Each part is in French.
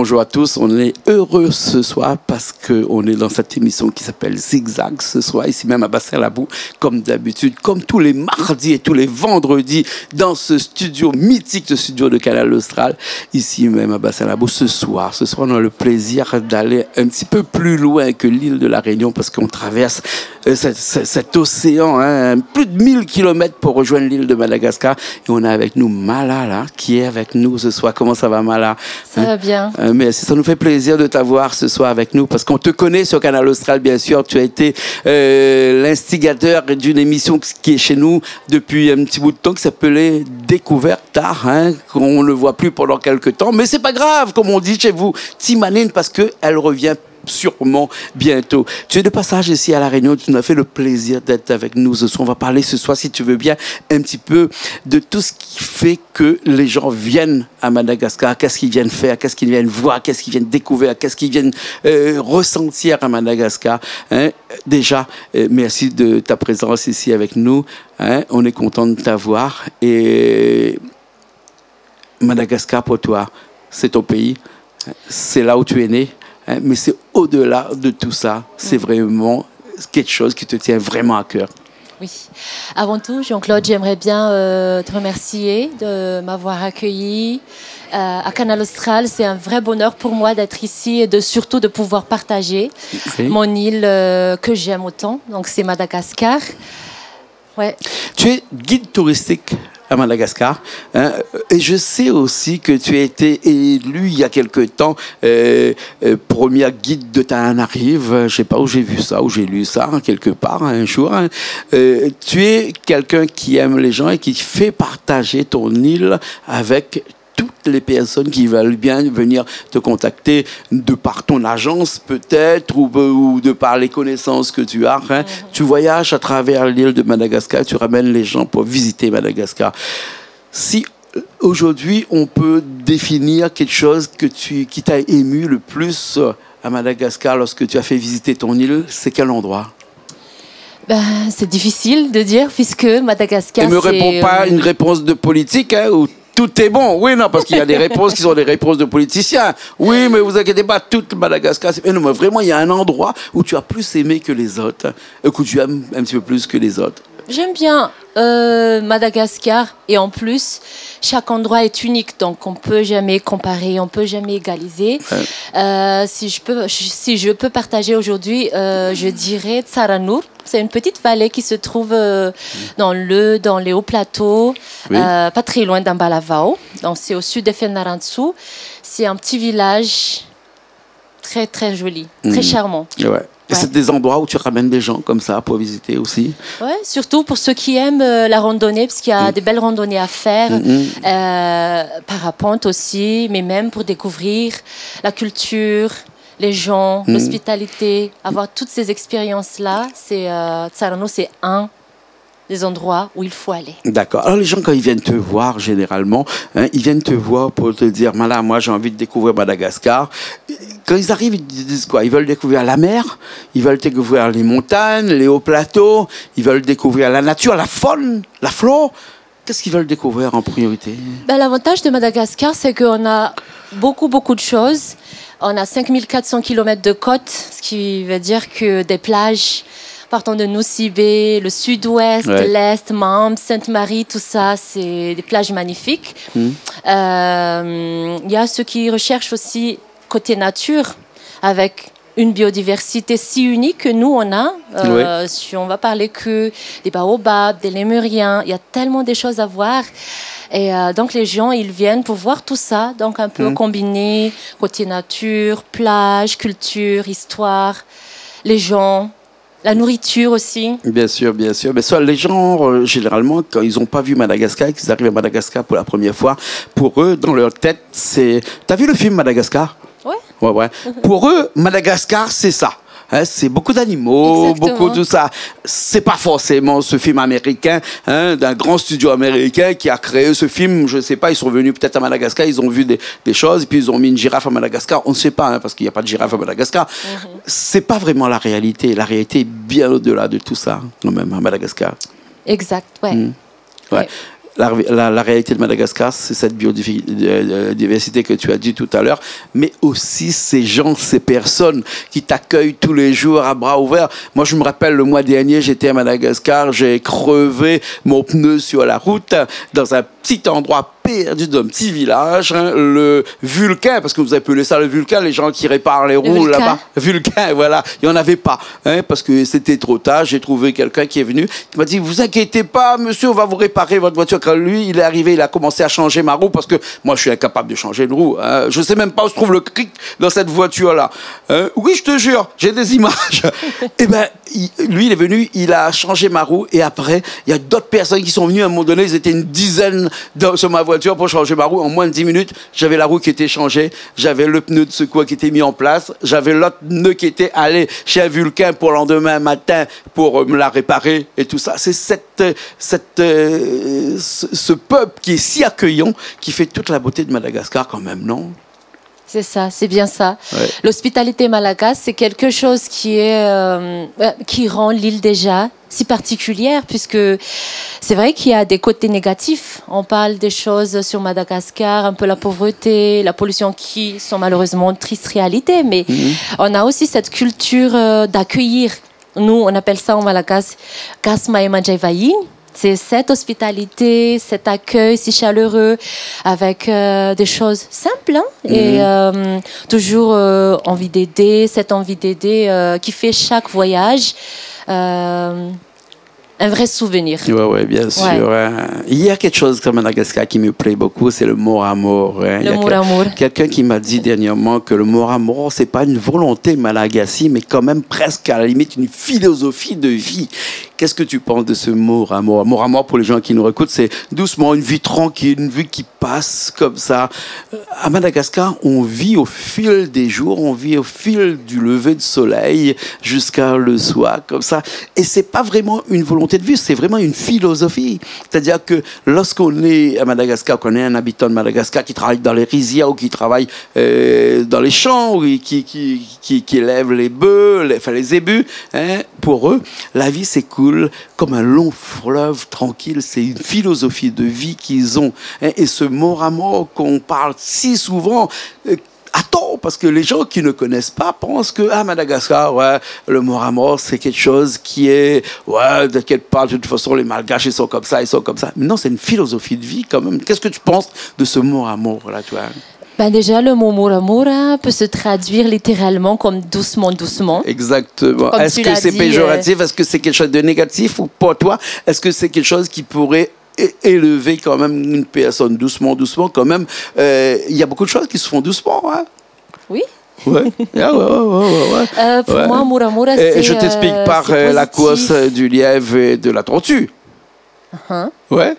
Bonjour à tous, on est heureux ce soir parce qu'on est dans cette émission qui s'appelle Zigzag ce soir, ici même à Bassin-Labou, comme d'habitude, comme tous les mardis et tous les vendredis, dans ce studio mythique, ce studio de Canal Austral, ici même à Bassin-Labou. Ce soir, on a le plaisir d'aller un petit peu plus loin que l'île de la Réunion parce qu'on traverse cet océan, hein, plus de 1000 kilomètres pour rejoindre l'île de Madagascar. Et on a avec nous Mala, là, qui est avec nous ce soir. Comment ça va, Mala? Ça va bien. Merci, ça nous fait plaisir de t'avoir ce soir avec nous parce qu'on te connaît sur Canal Austral, bien sûr. Tu as été l'instigateur d'une émission qui est chez nous depuis un petit bout de temps qui s'appelait Découverte Tard, hein, qu'on ne voit plus pendant quelques temps. Mais c'est pas grave, comme on dit chez vous, Timanine, parce qu'elle revient sûrement bientôt. Tu es de passage ici à La Réunion, tu nous as fait le plaisir d'être avec nous ce soir. On va parler ce soir, si tu veux bien, un petit peu de tout ce qui fait que les gens viennent à Madagascar, qu'est-ce qu'ils viennent faire, qu'est-ce qu'ils viennent voir, qu'est-ce qu'ils viennent découvrir, qu'est-ce qu'ils viennent ressentir à Madagascar. Hein? Déjà, merci de ta présence ici avec nous. Hein? On est content de t'avoir. Et Madagascar, pour toi, c'est ton pays. C'est là où tu es né. Mais c'est au-delà de tout ça. C'est vraiment quelque chose qui te tient vraiment à cœur. Oui. Avant tout, Jean-Claude, j'aimerais bien te remercier de m'avoir accueilli à Canal Austral. C'est un vrai bonheur pour moi d'être ici et surtout de pouvoir partager mon île que j'aime autant. Donc, c'est Madagascar. Ouais. Tu es guide touristique à Madagascar. Hein, et je sais aussi que tu as été élu il y a quelque temps premier guide de Tananarive. Je ne sais pas où j'ai vu ça, où j'ai lu ça, quelque part, un jour. Hein. Tu es quelqu'un qui aime les gens et qui fait partager ton île avec toutes les personnes qui veulent bien venir te contacter de par ton agence peut-être ou de par les connaissances que tu as. Hein. Tu voyages à travers l'île de Madagascar, tu ramènes les gens pour visiter Madagascar. Si aujourd'hui on peut définir quelque chose qui t'a ému le plus à Madagascar lorsque tu as fait visiter ton île, c'est quel endroit? C'est difficile de dire puisque Madagascar... Ne me réponds pas une réponse de politique hein, ou tout est bon. Oui, non, parce qu'il y a des réponses qui sont des réponses de politiciens. Oui, mais vous inquiétez pas, toute Madagascar... Non, mais vraiment, il y a un endroit où tu as plus aimé que les autres, que tu aimes un petit peu plus que les autres. J'aime bien Madagascar et en plus, chaque endroit est unique, donc on ne peut jamais comparer, on ne peut jamais égaliser. Ouais. Si je peux partager aujourd'hui, je dirais Tsaranur. C'est une petite vallée qui se trouve dans les hauts plateaux, oui. Pas très loin d'Ambalavao. Donc c'est au sud de Fenarantsu. C'est un petit village très très joli, très charmant. Ouais. Et c'est des endroits où tu ramènes des gens comme ça pour visiter aussi. Oui, surtout pour ceux qui aiment la randonnée, parce qu'il y a des belles randonnées à faire, parapente aussi, mais même pour découvrir la culture, les gens, l'hospitalité, avoir toutes ces expériences-là. Tsarano, c'est un des endroits où il faut aller. D'accord. Alors les gens, quand ils viennent te voir, généralement, hein, ils viennent te voir pour te dire, Mala, moi j'ai envie de découvrir Madagascar. Quand ils arrivent, ils disent quoi? Ils veulent découvrir la mer, ils veulent découvrir les montagnes, les hauts plateaux, ils veulent découvrir la nature, la faune, la flore. Qu'est-ce qu'ils veulent découvrir en priorité? L'avantage de Madagascar, c'est qu'on a beaucoup de choses. On a 5400 km de côte, ce qui veut dire que des plages partant de Nosibé, le sud-ouest, l'est, Mambe, Sainte-Marie, tout ça, c'est des plages magnifiques. Il y a ceux qui recherchent aussi côté nature, avec une biodiversité si unique que nous, on a. Si on va parler que des baobabs, des lémuriens, il y a tellement de choses à voir. Et donc, les gens, ils viennent pour voir tout ça. Donc, un peu combiné, côté nature, plage, culture, histoire, les gens... La nourriture aussi. Bien sûr, bien sûr. Mais ça, les gens, généralement, quand ils n'ont pas vu Madagascar, qu'ils arrivent à Madagascar pour la première fois, pour eux, dans leur tête, c'est... T'as vu le film Madagascar? Ouais. Ouais. Pour eux, Madagascar, c'est ça. Hein, c'est beaucoup d'animaux, beaucoup de ça. C'est pas forcément ce film américain, hein, d'un grand studio américain qui a créé ce film. Je sais pas, ils sont venus peut-être à Madagascar, ils ont vu des choses, et puis ils ont mis une girafe à Madagascar. On ne sait pas, hein, parce qu'il n'y a pas de girafe à Madagascar. C'est pas vraiment la réalité. La réalité est bien au-delà de tout ça, quand même, à Madagascar. Exact, ouais. Ouais. la réalité de Madagascar, c'est cette biodiversité que tu as dit tout à l'heure, mais aussi ces gens, ces personnes qui t'accueillent tous les jours à bras ouverts. Moi, je me rappelle, le mois dernier, j'étais à Madagascar, j'ai crevé mon pneu sur la route dans un petit endroit perdu d'un petit village, hein, le Vulcain, parce que vous appelez ça le Vulcain, les gens qui réparent les roues là-bas. Vulcain, voilà. Il n'y en avait pas, hein, parce que c'était trop tard. J'ai trouvé quelqu'un qui est venu, qui m'a dit, vous inquiétez pas, monsieur, on va vous réparer votre voiture. Quand lui, il est arrivé, il a commencé à changer ma roue, parce que moi, je suis incapable de changer une roue. Hein. Je ne sais même pas où se trouve le cric dans cette voiture-là. Hein. Oui, je te jure, j'ai des images. Eh ben, lui, il est venu, il a changé ma roue, et après, il y a d'autres personnes qui sont venues à un moment donné, ils étaient une dizaine sur ma voiture pour changer ma roue. En moins de 10 minutes, j'avais la roue qui était changée, j'avais le pneu de secours qui était mis en place, j'avais l'autre pneu qui était allé chez un Vulcain pour le lendemain matin pour me la réparer et tout ça. C'est ce peuple qui est si accueillant qui fait toute la beauté de Madagascar quand même, non? C'est ça, c'est bien ça. Ouais. L'hospitalité malagasy, c'est quelque chose qui rend l'île déjà si particulière, puisque c'est vrai qu'il y a des côtés négatifs. On parle des choses sur Madagascar, un peu la pauvreté, la pollution, qui sont malheureusement une triste réalité, mais on a aussi cette culture d'accueillir. Nous, on appelle ça en malagasy « Gasma Manjaivaï ». C'est cette hospitalité, cet accueil si chaleureux, avec des choses simples, hein, et toujours envie d'aider, cette envie d'aider qui fait chaque voyage un vrai souvenir. Oui, bien sûr. Ouais. Il y a quelque chose à Madagascar qui me plaît beaucoup, c'est le mot amour. Hein. Le mot amour. Quelqu'un qui m'a dit dernièrement que le mot amour, c'est pas une volonté malagasy, mais quand même presque à la limite une philosophie de vie. Qu'est-ce que tu penses de ce mot amour? Mot amour, pour les gens qui nous écoutent, c'est doucement une vie tranquille, une vie qui passe comme ça. À Madagascar, on vit au fil des jours, on vit au fil du lever de soleil jusqu'à le soir, comme ça. Et c'est pas vraiment une volonté de vue, c'est vraiment une philosophie. C'est-à-dire que lorsqu'on est à Madagascar, qu'on est un habitant de Madagascar qui travaille dans les rizières ou qui travaille dans les champs ou qui élève les bœufs, les zébus, hein, pour eux, la vie c'est cool comme un long fleuve tranquille. C'est une philosophie de vie qu'ils ont. Hein, et ce mot amour qu'on parle si souvent, attends, parce que les gens qui ne connaissent pas pensent que à Madagascar, ouais, le mot amour, c'est quelque chose qui est, ouais, de quelque part, de toute façon, les Malgaches, ils sont comme ça, ils sont comme ça. Mais non, c'est une philosophie de vie quand même. Qu'est-ce que tu penses de ce mot amour, là, toi? Ben déjà, le mot Muramura peut se traduire littéralement comme doucement, doucement. Exactement. Comme Est-ce que c'est péjoratif? Est-ce que c'est quelque chose de négatif? Ou pour toi, est-ce que c'est quelque chose qui pourrait élever quand même une personne doucement, doucement? Quand même, il y a beaucoup de choses qui se font doucement, hein? Oui. Ouais. Pour moi, Muramura, c'est... je t'explique par la course du lièvre et de la tortue. Ouais.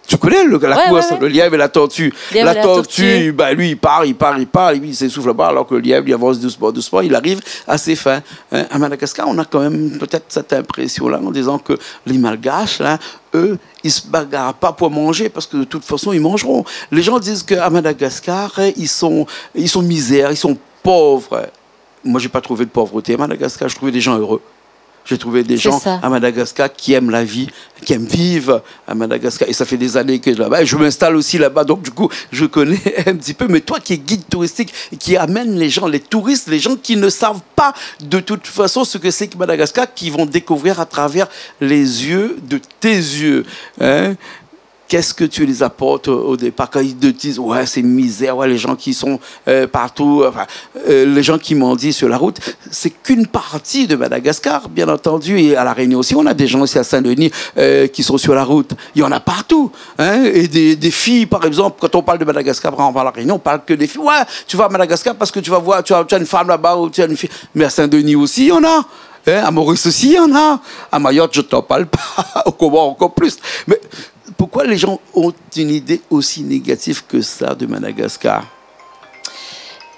Tu connais la course, le lièvre et la tortue. La tortue, bah, lui, il part, il s'essouffle là-bas, alors que le lièvre, il avance doucement, doucement, il arrive à ses fins. À Madagascar, on a quand même peut-être cette impression-là, en disant que les Malgaches, là, eux, ils se bagarrent pas pour manger, parce que de toute façon, ils mangeront. Les gens disent qu'à Madagascar, ils sont misères, ils sont pauvres. Moi, j'ai pas trouvé de pauvreté à Madagascar, je trouvais des gens heureux. J'ai trouvé des gens à Madagascar qui aiment la vie, qui aiment vivre à Madagascar. Et ça fait des années que je suis là-bas. Et je m'installe aussi là-bas, donc du coup, je connais un petit peu. Mais toi qui es guide touristique, qui amène les gens, les touristes, les gens qui ne savent pas de toute façon ce que c'est que Madagascar, qui vont découvrir à travers les yeux de tes yeux. Hein? Qu'est-ce que tu les apportes au départ quand ils te disent ouais c'est misère, ouais les gens qui sont partout, enfin, les gens qui m'ont dit sur la route, c'est qu'une partie de Madagascar, bien entendu, et à la Réunion aussi, on a des gens aussi à Saint-Denis qui sont sur la route. Il y en a partout, hein, et des filles par exemple. Quand on parle de Madagascar, on parle à la Réunion, on parle que des filles. Ouais, tu vas à Madagascar parce que tu vas voir, tu as une femme là-bas ou tu as une fille. Mais à Saint-Denis aussi, il y en a. Hein, à Maurice aussi, il y en a. À Mayotte, je t'en parle pas. Au Comores, encore plus. Mais pourquoi les gens ont une idée aussi négative que ça de Madagascar?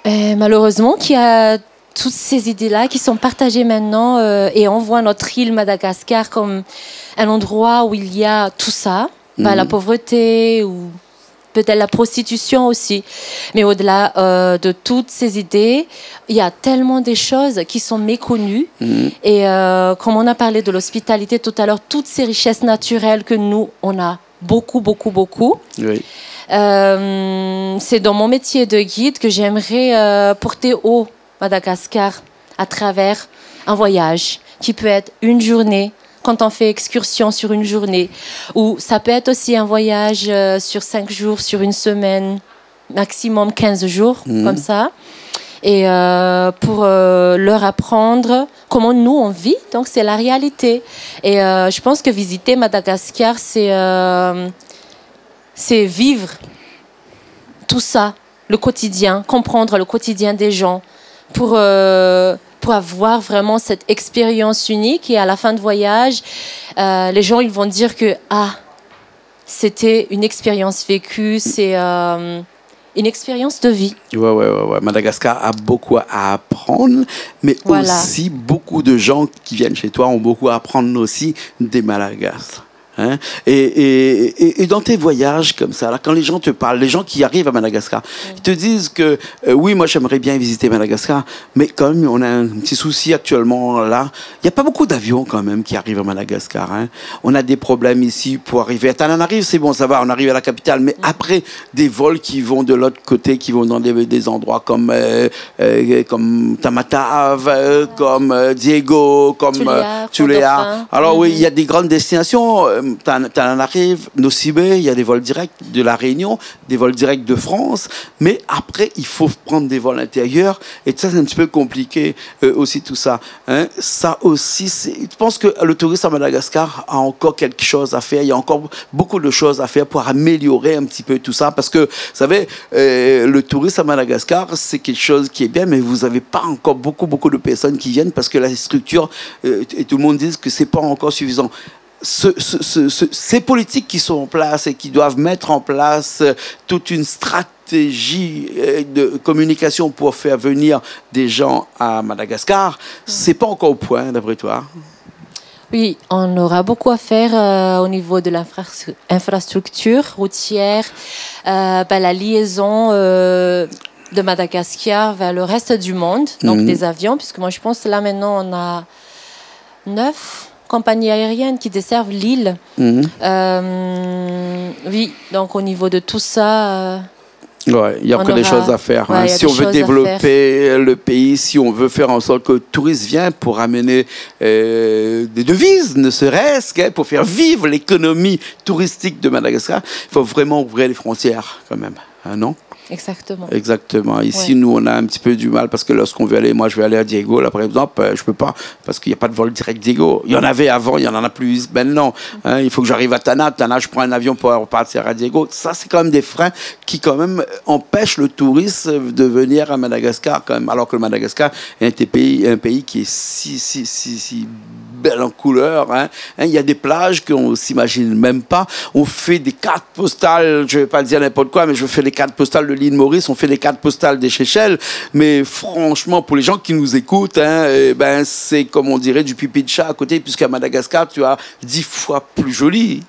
Malheureusement, qu'il y a toutes ces idées-là qui sont partagées maintenant et on voit notre île Madagascar comme un endroit où il y a tout ça, la pauvreté ou peut-être la prostitution aussi. Mais au-delà de toutes ces idées, il y a tellement de choses qui sont méconnues. Et comme on a parlé de l'hospitalité tout à l'heure, toutes ces richesses naturelles que nous, on a beaucoup, beaucoup, beaucoup. Oui. C'est dans mon métier de guide que j'aimerais porter haut Madagascar à travers un voyage qui peut être une journée, quand on fait excursion sur une journée, ou ça peut être aussi un voyage sur 5 jours, sur une semaine, maximum 15 jours, comme ça. Et pour leur apprendre comment nous on vit, donc c'est la réalité. Et je pense que visiter Madagascar, c'est vivre tout ça, le quotidien, comprendre le quotidien des gens pour avoir vraiment cette expérience unique. Et à la fin de voyage, les gens ils vont dire que c'était une expérience vécue, c'est une expérience de vie. Ouais. Madagascar a beaucoup à apprendre, mais aussi beaucoup de gens qui viennent chez toi ont beaucoup à apprendre aussi des Malagasy. Hein? Et dans tes voyages comme ça, là, quand les gens te parlent, les gens qui arrivent à Madagascar, ils te disent que oui, moi j'aimerais bien visiter Madagascar, mais quand même on a un petit souci actuellement là. Il n'y a pas beaucoup d'avions quand même qui arrivent à Madagascar. Hein? On a des problèmes ici pour arriver. Tananarive, c'est bon, ça va, on arrive à la capitale, mais après des vols qui vont de l'autre côté, qui vont dans des endroits comme Tamatave, comme Diego, comme Tuléar. Alors oui, il y a des grandes destinations. Tananarive, Nosibé, il y a des vols directs de la Réunion, des vols directs de France, mais après, il faut prendre des vols intérieurs, et ça, c'est un petit peu compliqué aussi, tout ça. Hein. Ça aussi, je pense que le tourisme à Madagascar a encore quelque chose à faire, il y a encore beaucoup de choses à faire pour améliorer un petit peu tout ça, parce que, vous savez, le tourisme à Madagascar, c'est quelque chose qui est bien, mais vous n'avez pas encore beaucoup de personnes qui viennent, parce que la structure, et tout le monde dit que c'est pas encore suffisant. Ces politiques qui sont en place et qui doivent mettre en place toute une stratégie de communication pour faire venir des gens à Madagascar, c'est pas encore au point, d'après toi? Oui, on aura beaucoup à faire au niveau de l'infrastructure routière, la liaison de Madagascar vers le reste du monde, donc des avions, puisque moi je pense que là maintenant on a 9 compagnies aériennes qui desservent l'île. Oui, donc au niveau de tout ça... Ouais, il y a encore des choses à faire. Hein. Si on veut développer le pays, si on veut faire en sorte que le tourisme vienne pour amener des devises, ne serait-ce pour faire vivre l'économie touristique de Madagascar, il faut vraiment ouvrir les frontières quand même, hein, non? Exactement. Ici, nous, on a un petit peu du mal parce que lorsqu'on veut aller, moi, je vais aller à Diego, là, par exemple, je peux pas parce qu'il n'y a pas de vol direct Diego. Il y en avait avant, il y en a plus maintenant. Hein, il faut que j'arrive à Tana. Tana, je prends un avion pour repartir à Diego. Ça, c'est quand même des freins qui, quand même, empêchent le touriste de venir à Madagascar, quand même. Alors que le Madagascar est un pays qui est si belle en couleur. Hein. Il y a des plages qu'on s'imagine même pas. On fait des cartes postales, je vais pas dire n'importe quoi, mais je fais des cartes postales de l'île Maurice, on fait des cartes postales des Seychelles, mais franchement, pour les gens qui nous écoutent, c'est comme on dirait du pipi de chat à côté, puisqu'à Madagascar, tu as 10 fois plus joli.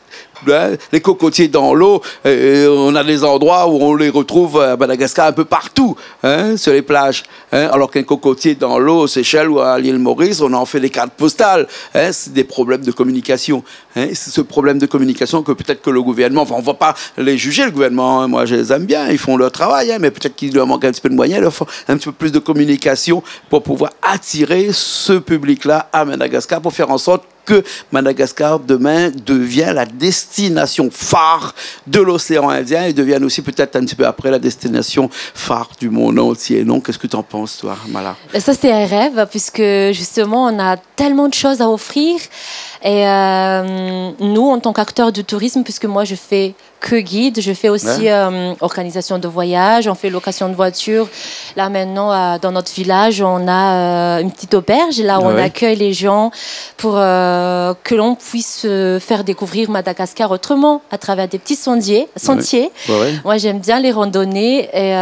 Les cocotiers dans l'eau, on a des endroits où on les retrouve à Madagascar un peu partout, hein, sur les plages. Hein, alors qu'un cocotier dans l'eau aux Seychelles ou à l'île Maurice, on en fait des cartes postales. Hein, c'est des problèmes de communication. Hein, c'est ce problème de communication que peut-être que le gouvernement, enfin on ne va pas les juger, le gouvernement, hein, moi je les aime bien, ils font leur travail, hein, mais peut-être qu'il leur manque un petit peu de moyens, il leur faut un petit peu plus de communication pour pouvoir attirer ce public-là à Madagascar, pour faire en sorte que Madagascar, demain, devient la destination phare de l'océan Indien et devienne aussi peut-être un petit peu après la destination phare du monde entier. Non, qu'est-ce que tu en penses, toi, Mala? Ça, c'est un rêve, puisque justement, on a tellement de choses à offrir. Et nous, en tant qu'acteurs du tourisme, puisque moi, je fais que guide, je fais aussi organisation de voyage, on fait location de voitures. Là, maintenant, dans notre village, on a une petite auberge, là où on accueille les gens pour que l'on puisse faire découvrir Madagascar autrement, à travers des petits sentiers. Moi, j'aime bien les randonnées et...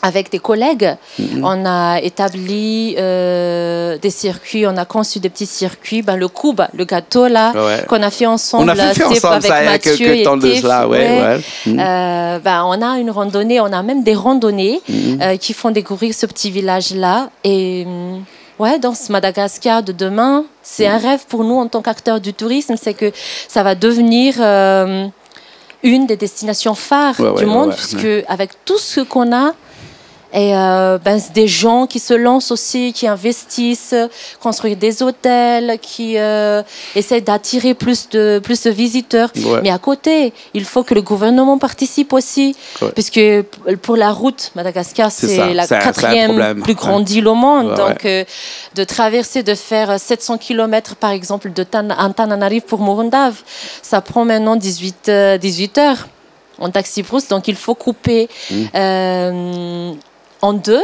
avec des collègues, on a établi des circuits, on a conçu des petits circuits. Le Koub, le gâteau là, qu'on a fait ensemble. On a fait ensemble avec ça il y a quelques temps de cela. On a une randonnée, on a même des randonnées qui font découvrir ce petit village là. Et ouais, dans ce Madagascar de demain, c'est un rêve pour nous en tant qu'acteurs du tourisme, c'est que ça va devenir une des destinations phares du monde, puisque avec tout ce qu'on a, et c'est des gens qui se lancent aussi, qui investissent, construisent des hôtels, qui essaient d'attirer plus de visiteurs. Ouais. Mais à côté, il faut que le gouvernement participe aussi, puisque pour la route, Madagascar, c'est la quatrième plus grande île au monde. Donc, de traverser, de faire 700 km, par exemple, de Antananarivo pour Morondave, ça prend maintenant 18 heures en taxi-brousse. Donc, il faut couper... en deux.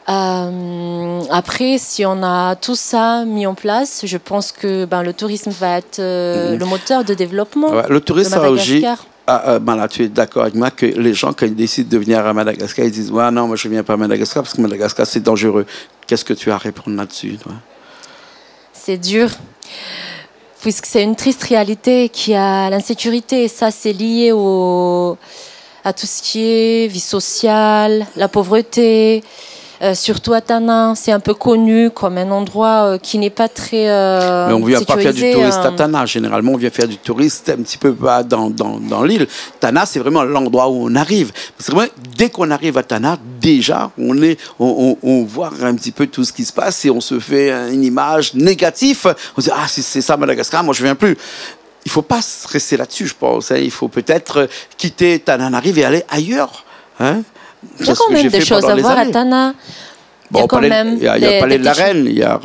Après, si on a tout ça mis en place, je pense que le tourisme va être le moteur de développement. Ouais, le tourisme à Madagascar. Là, tu es d'accord avec moi que les gens, quand ils décident de venir à Madagascar, ils disent non, moi je ne viens pas à Madagascar parce que Madagascar c'est dangereux. Qu'est-ce que tu as à répondre là-dessus, toi? C'est dur. Puisque c'est une triste réalité qui a l'insécurité. Et ça, c'est lié à tout ce qui est vie sociale, la pauvreté, surtout à Tana. C'est un peu connu comme un endroit qui n'est pas très mais on ne vient pas faire du tourisme à Tana. Généralement, on vient faire du tourisme un petit peu dans l'île. Tana, c'est vraiment l'endroit où on arrive. C'est vraiment, dès qu'on arrive à Tana, déjà, on voit un petit peu tout ce qui se passe et on se fait une image négative. On se dit, si c'est ça Madagascar, moi je ne viens plus. Il ne faut pas se rester là-dessus, je pense. Il faut peut-être quitter Tananarive et aller ailleurs. Il y a quand même des choses à voir à Tana. Bon, il y a le palais de la Reine. Il y a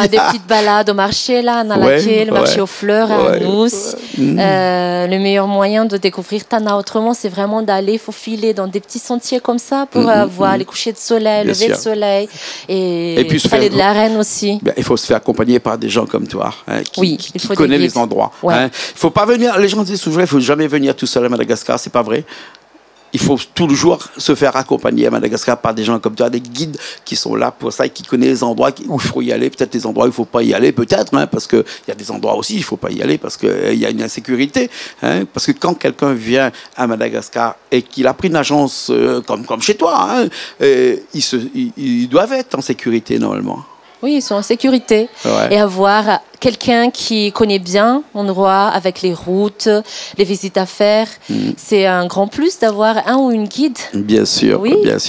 des petites balades au marché, là, à Nalaké, le marché aux fleurs, à Anous. Le meilleur moyen de découvrir Tana autrement, c'est vraiment d'aller faufiler dans des petits sentiers comme ça pour voir les couchers de soleil, lever de soleil. Et puis, le palais de la Reine aussi. Il faut se faire accompagner par des gens comme toi, qui connaissent les endroits. Ouais. Il ne faut pas venir, les gens disent souvent, il ne faut jamais venir tout seul à Madagascar, c'est pas vrai. Il faut toujours se faire accompagner à Madagascar par des gens comme toi, des guides qui sont là pour ça et qui connaissent les endroits où il faut y aller, peut-être des endroits où il ne faut pas y aller, peut-être, parce qu'il y a des endroits aussi où il ne faut pas y aller parce qu'il y a une insécurité. Parce que quand quelqu'un vient à Madagascar et qu'il a pris une agence comme chez toi, ils doivent être en sécurité normalement. Oui, ils sont en sécurité. Et avoir quelqu'un qui connaît bien l'endroit avec les routes, les visites à faire, c'est un grand plus d'avoir un ou une guide. Bien sûr, bien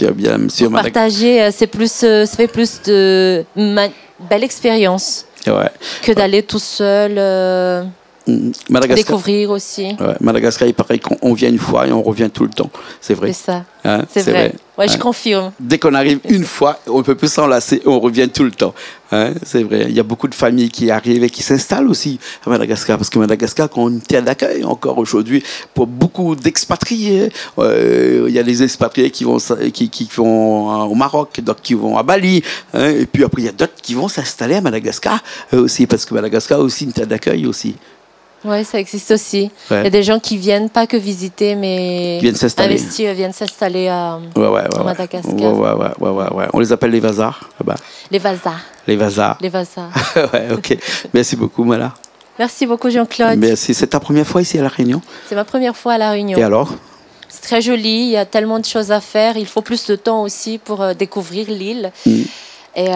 sûr. Partager, ça fait plus de belle expérience que d'aller tout seul. Découvrir aussi. Madagascar, il paraît qu'on vient une fois et on revient tout le temps. C'est vrai. C'est ça. C'est vrai. Ouais, je confirme. Dès qu'on arrive une fois, on ne peut plus s'enlacer, on revient tout le temps. C'est vrai. Il y a beaucoup de familles qui arrivent et qui s'installent aussi à Madagascar. Parce que Madagascar, quand on terre d'accueil encore aujourd'hui, pour beaucoup d'expatriés, il y a des expatriés qui vont au Maroc, d'autres qui vont à Bali. Et puis après, il y a d'autres qui vont s'installer à Madagascar aussi. Parce que Madagascar a aussi une terre d'accueil aussi. Oui, ça existe aussi. Il y a des gens qui viennent pas que visiter, mais investir, viennent s'installer à Madagascar. Ouais. On les appelle les Vazars là-bas. Les Vazars. Les Vazars. Les Vazars. Ok. Merci beaucoup, Mala. Merci beaucoup, Jean-Claude. Merci. C'est ta première fois ici à La Réunion? C'est ma première fois à La Réunion. Et alors? C'est très joli. Il y a tellement de choses à faire. Il faut plus de temps aussi pour découvrir l'île et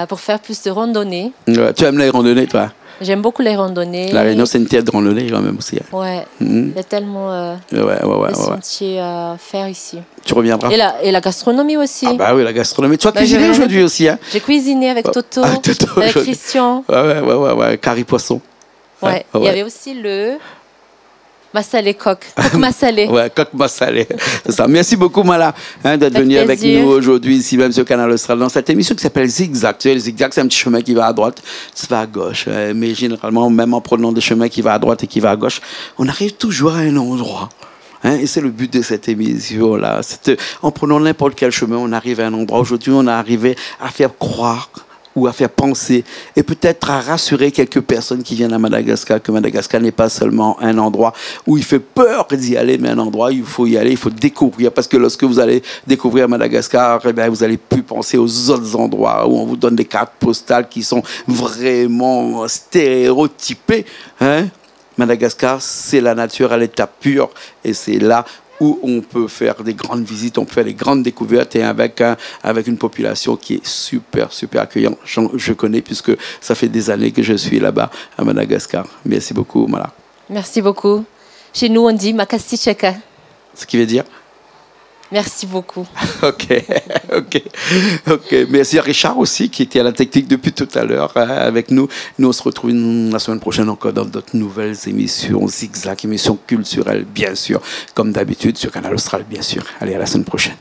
pour faire plus de randonnées. Tu aimes les randonnées, toi? J'aime beaucoup les randonnées. La Réunion, c'est une terre de randonnée quand même aussi. Ouais. Il y a tellement de sentiers à faire ici. Tu reviendras. Et la gastronomie aussi. Ah bah oui, la gastronomie. Tu as cuisiné aujourd'hui aussi, hein? J'ai cuisiné avec Toto, avec Christian. Ouais. Curry poisson. Ouais. Il y avait aussi le massalé coq massalé. Coq massalé. C'est ça. Merci beaucoup, Mala, d'être venu avec nous aujourd'hui, ici même sur Canal Austral, dans cette émission qui s'appelle Zigzag. Tu sais, le zigzag, c'est un petit chemin qui va à droite, ça va à gauche. Mais généralement, même en prenant des chemins qui vont à droite et qui vont à gauche, on arrive toujours à un endroit. Et c'est le but de cette émission-là. En prenant n'importe quel chemin, on arrive à un endroit. Aujourd'hui, on est arrivé à faire croire ou à faire penser et peut-être à rassurer quelques personnes qui viennent à Madagascar que Madagascar n'est pas seulement un endroit où il fait peur d'y aller, mais un endroit où il faut y aller, il faut découvrir. Parce que lorsque vous allez découvrir Madagascar, vous allez plus penser aux autres endroits où on vous donne des cartes postales qui sont vraiment stéréotypées. Madagascar, c'est la nature à l'état pur et c'est là où on peut faire des grandes visites, on peut faire des grandes découvertes et avec une population qui est super, super accueillante. Je connais puisque ça fait des années que je suis là-bas à Madagascar. Merci beaucoup, Mala. Merci beaucoup. Chez nous, on dit Makasi Cheka. Ce qui veut dire? Merci beaucoup. Ok. Merci à Richard aussi qui était à la technique depuis tout à l'heure avec nous. Nous, on se retrouve la semaine prochaine encore dans d'autres nouvelles émissions, Zigzag, émissions culturelles, bien sûr, comme d'habitude, sur Canal Austral, bien sûr. Allez, à la semaine prochaine.